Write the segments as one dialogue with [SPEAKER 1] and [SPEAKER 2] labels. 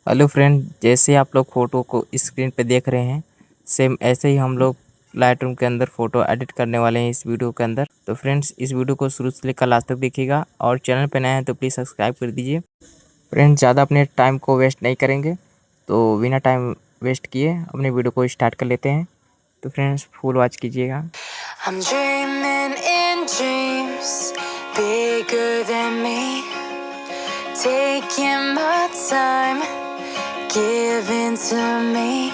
[SPEAKER 1] Hello friend, जैसे आप लोग फ़ोटो को स्क्रीन पे देख रहे हैं, सेम ऐसे ही हम लोग लाइटरूम के अंदर फ़ोटो एडिट करने वाले हैं इस वीडियो के अंदर। तो फ्रेंड्स, इस वीडियो को शुरू से लेकर लास्ट तक देखिएगा और चैनल पे नए हैं तो प्लीज़ सब्सक्राइब कर दीजिए। फ्रेंड्स, ज़्यादा अपने टाइम को वेस्ट नहीं करेंगे, तो बिना टाइम वेस्ट किए अपने वीडियो को स्टार्ट कर लेते हैं। तो फ्रेंड्स, फुल वॉच कीजिएगा।
[SPEAKER 2] I'm dreaming in dreams bigger than me, taking my time, giving to me,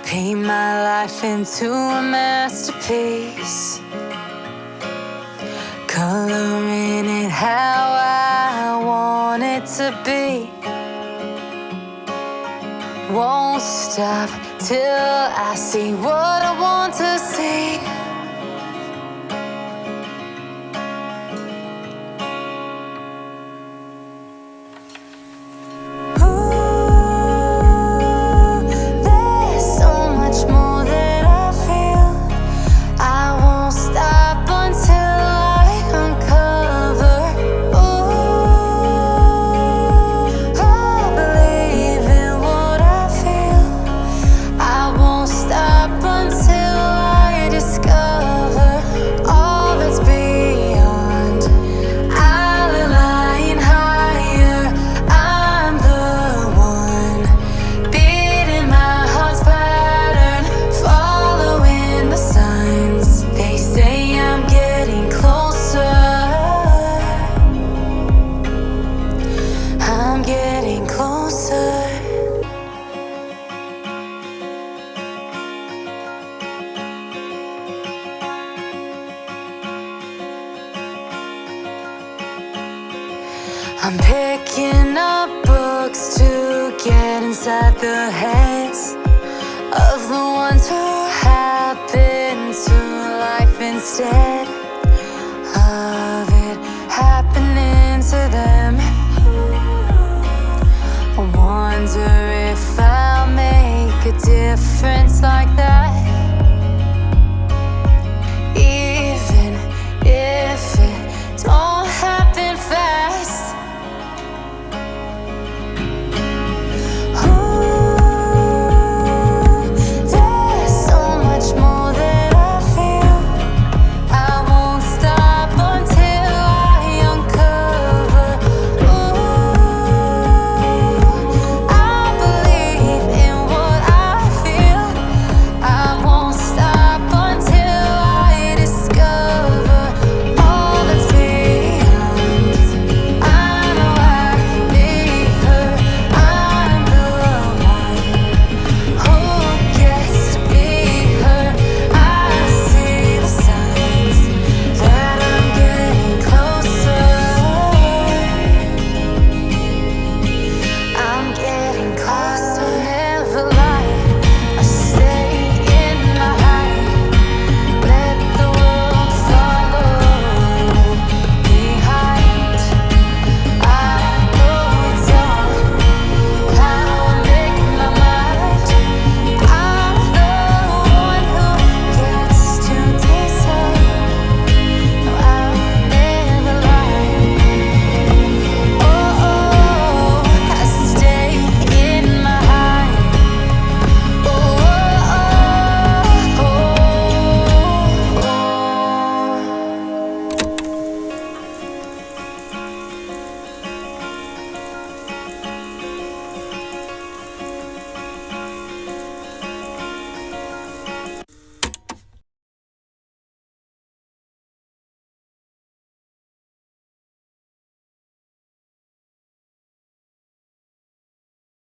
[SPEAKER 2] paint my life into a masterpiece, coloring it how I want it to be. Won't stop till I see what I want to see. I'm picking up books to get inside the heads of the ones who happen to life instead of it happening to them. I wonder if I'll make a difference like that.